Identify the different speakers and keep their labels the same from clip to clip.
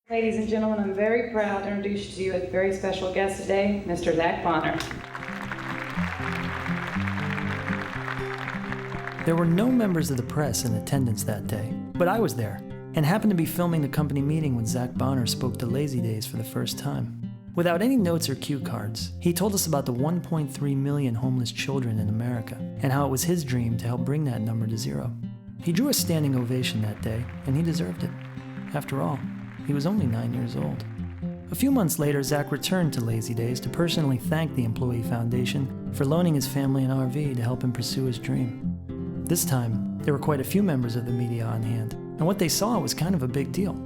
Speaker 1: Ladies and gentlemen, I'm very proud to introduce to you a very special guest today, Mr. Zach Bonner.
Speaker 2: There were no members of the press in attendance that day, but I was there and happened to be filming the company meeting when Zach Bonner spoke to Lazydays for the first time. Without any notes or cue cards, he told us about the 1.3 million homeless children in America and how it was his dream to help bring that number to zero. He drew a standing ovation that day, and he deserved it. After all, he was only 9 years old. A few months later, Zach returned to Lazydays to personally thank the Employee Foundation for loaning his family an RV to help him pursue his dream. This time, there were quite a few members of the media on hand, and what they saw was kind of a big deal.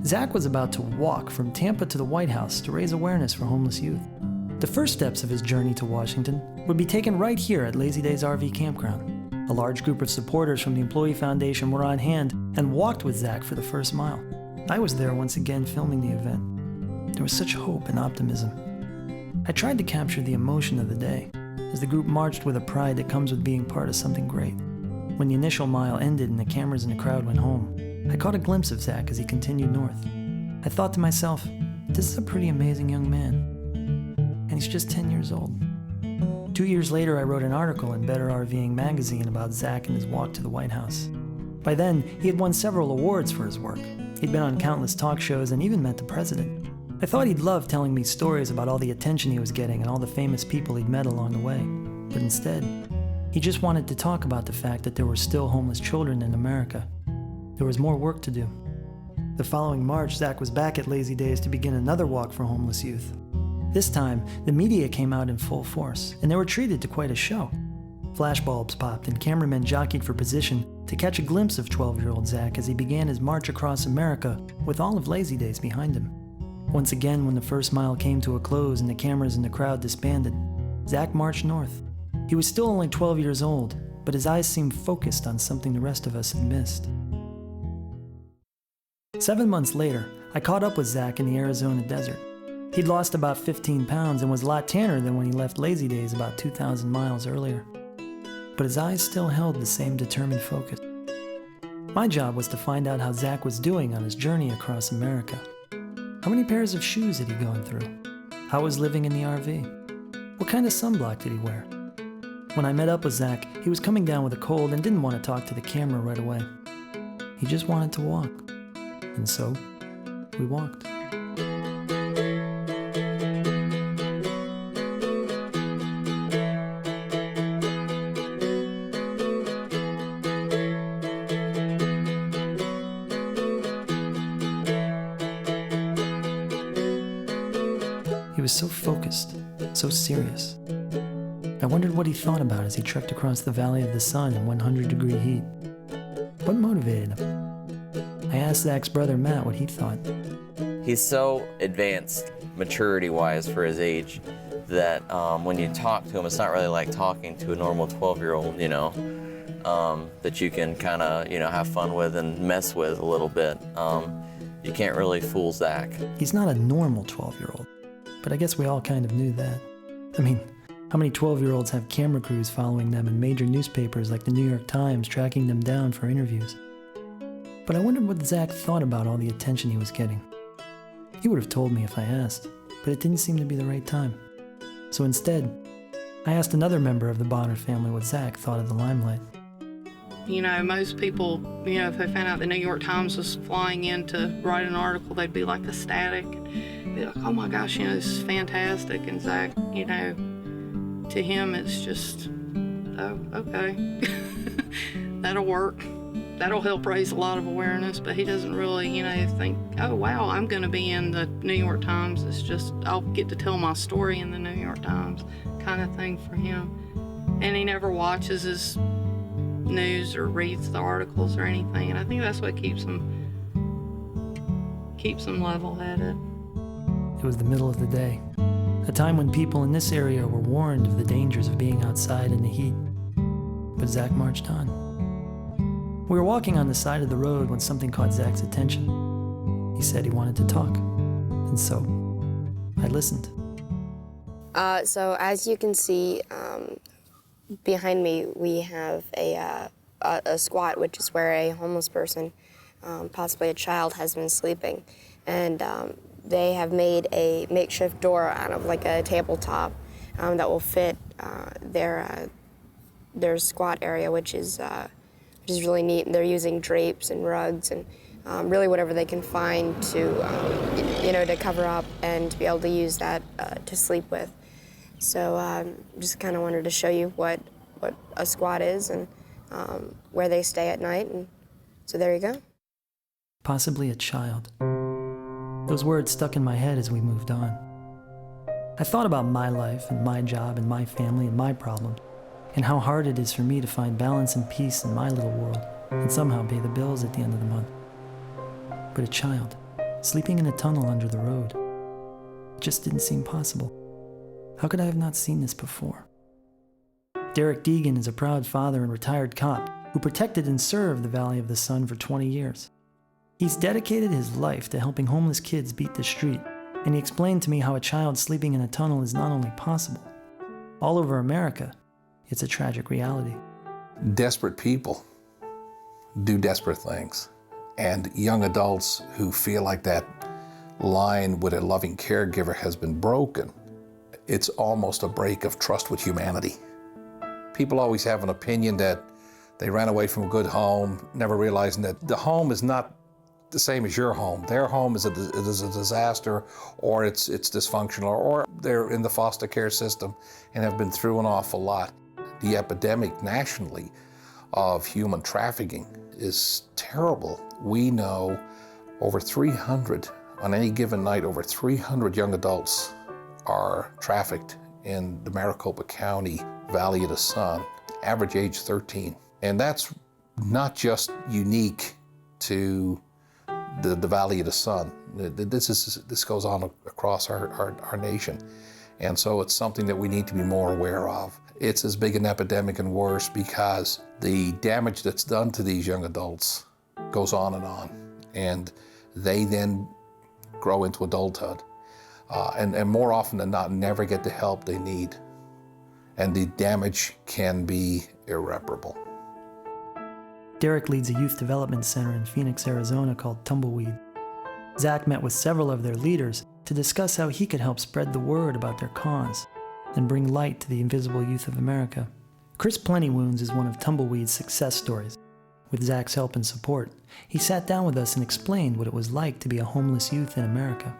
Speaker 2: Zach was about to walk from Tampa to the White House to raise awareness for homeless youth. The first steps of his journey to Washington would be taken right here at Lazydays RV Campground. A large group of supporters from the Employee Foundation were on hand and walked with Zach for the first mile. I was there once again filming the event. There was such hope and optimism. I tried to capture the emotion of the day as the group marched with a pride that comes with being part of something great. When the initial mile ended and the cameras in the crowd went home, I caught a glimpse of Zach as he continued north. I thought to myself, this is a pretty amazing young man. And he's just 10 years old. 2 years later, I wrote an article in Better RVing magazine about Zach and his walk to the White House. By then, he had won several awards for his work. He'd been on countless talk shows and even met the president. I thought he'd love telling me stories about all the attention he was getting and all the famous people he'd met along the way. But instead, he just wanted to talk about the fact that there were still homeless children in America. There was more work to do. The following March, Zach was back at Lazydays to begin another walk for homeless youth. This time, the media came out in full force, and they were treated to quite a show. Flashbulbs popped and cameramen jockeyed for position to catch a glimpse of 12-year-old Zach as he began his march across America with all of Lazydays behind him. Once again, when the first mile came to a close and the cameras in the crowd disbanded, Zach marched north. He was still only 12 years old, but his eyes seemed focused on something the rest of us had missed. 7 months later, I caught up with Zach in the Arizona desert. He'd lost about 15 pounds and was a lot tanner than when he left Lazydays about 2,000 miles earlier. But his eyes still held the same determined focus. My job was to find out how Zach was doing on his journey across America. How many pairs of shoes had he gone through? How was living in the RV? What kind of sunblock did he wear? When I met up with Zach, he was coming down with a cold and didn't want to talk to the camera right away. He just wanted to walk. And so, we walked. He was so focused, so serious. I wondered what he thought about as he trekked across the Valley of the Sun in 100-degree heat. What motivated him? I asked Zach's brother Matt what he thought.
Speaker 3: He's so advanced, maturity-wise for his age, that when you talk to him, it's not really like talking to a normal 12-year-old, that you can kind of, have fun with and mess with a little bit. You can't really fool Zach.
Speaker 2: He's not a normal 12-year-old, but I guess we all kind of knew that. I mean, how many 12-year-olds have camera crews following them and major newspapers like the New York Times tracking them down for interviews? But I wondered what Zach thought about all the attention he was getting. He would have told me if I asked, but it didn't seem to be the right time. So instead, I asked another member of the Bonner family what Zach thought of the limelight.
Speaker 4: Most people, if they found out the New York Times was flying in to write an article, they'd be like ecstatic. Be like, oh my gosh, this is fantastic. And Zach, to him, it's just, oh, okay. That'll work. That'll help raise a lot of awareness, but he doesn't really, think, oh, wow, I'm going to be in the New York Times. It's just, I'll get to tell my story in the New York Times kind of thing for him. And he never watches his news or reads the articles or anything, and I think that's what keeps him level-headed.
Speaker 2: It was the middle of the day, a time when people in this area were warned of the dangers of being outside in the heat. But Zach marched on. We were walking on the side of the road when something caught Zach's attention. He said he wanted to talk, and so I listened.
Speaker 5: So as you can see, behind me we have a squat, which is where a homeless person, possibly a child, has been sleeping. and they have made a makeshift door out of like a tabletop that will fit their squat area, which is really neat. And they're using drapes and rugs and really whatever they can find to to cover up and to be able to use that to sleep with. So just kind of wanted to show you what a squat is and where they stay at night. And so there you go.
Speaker 2: Possibly a child. Those words stuck in my head as we moved on. I thought about my life and my job and my family and my problems, and how hard it is for me to find balance and peace in my little world and somehow pay the bills at the end of the month. But a child, sleeping in a tunnel under the road, it just didn't seem possible. How could I have not seen this before? Derek Deegan is a proud father and retired cop who protected and served the Valley of the Sun for 20 years. He's dedicated his life to helping homeless kids beat the street, and he explained to me how a child sleeping in a tunnel is not only possible. All over America, it's a tragic reality.
Speaker 6: Desperate people do desperate things, and young adults who feel like that line with a loving caregiver has been broken, it's almost a break of trust with humanity. People always have an opinion that they ran away from a good home, never realizing that the home is not the same as your home. Their home is a disaster, or it's dysfunctional, or they're in the foster care system and have been through an awful lot. The epidemic nationally of human trafficking is terrible. We know over 300, on any given night, over 300 young adults are trafficked in the Maricopa County Valley of the Sun, average age 13. And that's not just unique to the Valley of the Sun. This goes on across our nation. And so it's something that we need to be more aware of. It's as big an epidemic and worse because the damage that's done to these young adults goes on. And they then grow into adulthood. And more often than not, never get the help they need. And the damage can be irreparable.
Speaker 2: Derek leads a youth development center in Phoenix, Arizona called Tumbleweed. Zach met with several of their leaders to discuss how he could help spread the word about their cause and bring light to the invisible youth of America. Chris Plentywounds is one of Tumbleweed's success stories. With Zach's help and support, he sat down with us and explained what it was like to be a homeless youth in America.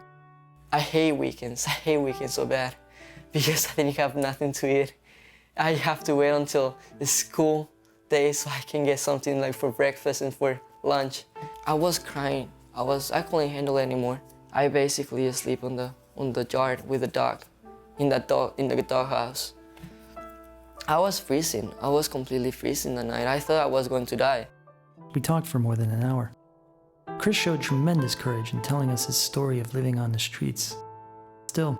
Speaker 7: I hate weekends. I hate weekends so bad because I think I have nothing to eat. I have to wait until the school day so I can get something like for breakfast and for lunch. I was crying. I couldn't handle it anymore. I basically sleep on the yard with the dog, in the doghouse. I was freezing. I was completely freezing the night. I thought I was going to die.
Speaker 2: We talked for more than an hour. Chris showed tremendous courage in telling us his story of living on the streets. Still,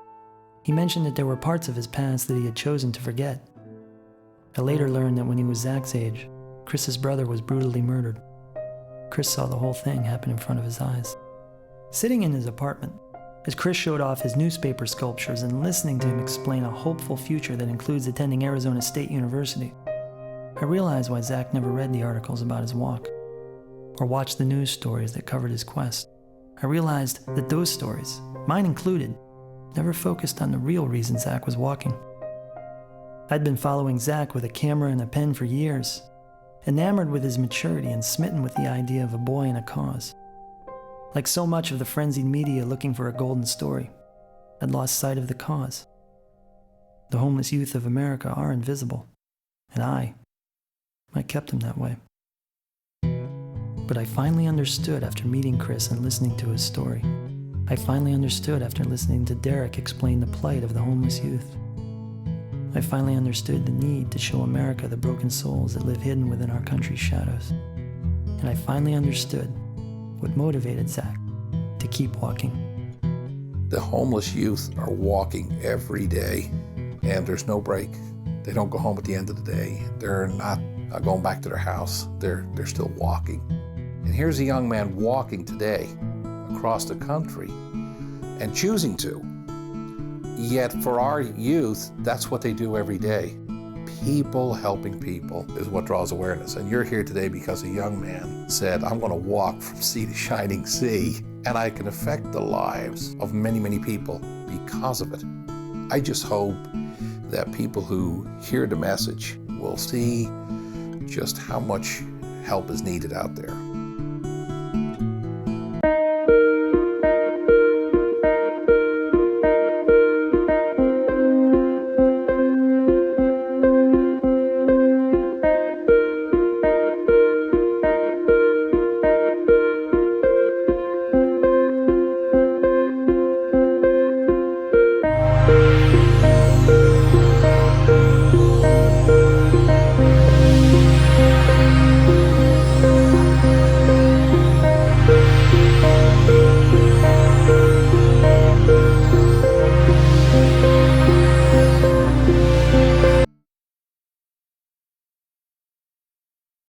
Speaker 2: he mentioned that there were parts of his past that he had chosen to forget. I later learned that when he was Zach's age, Chris's brother was brutally murdered. Chris saw the whole thing happen in front of his eyes. Sitting in his apartment, as Chris showed off his newspaper sculptures and listening to him explain a hopeful future that includes attending Arizona State University, I realized why Zach never read the articles about his walk or watched the news stories that covered his quest. I realized that those stories, mine included, never focused on the real reason Zach was walking. I'd been following Zach with a camera and a pen for years, enamored with his maturity and smitten with the idea of a boy and a cause. Like so much of the frenzied media looking for a golden story, I'd lost sight of the cause. The homeless youth of America are invisible, and I kept them that way. But I finally understood after meeting Chris and listening to his story. I finally understood after listening to Derek explain the plight of the homeless youth. I finally understood the need to show America the broken souls that live hidden within our country's shadows. And I finally understood what motivated Zach to keep walking.
Speaker 6: The homeless youth are walking every day, and there's no break. They don't go home at the end of the day. They're not going back to their house. They're still walking. And here's a young man walking today across the country and choosing to. Yet for our youth, that's what they do every day. People helping people is what draws awareness. And you're here today because a young man said, I'm going to walk from sea to shining sea. and I can affect the lives of many, many people because of it. I just hope that people who hear the message will see just how much help is needed out there.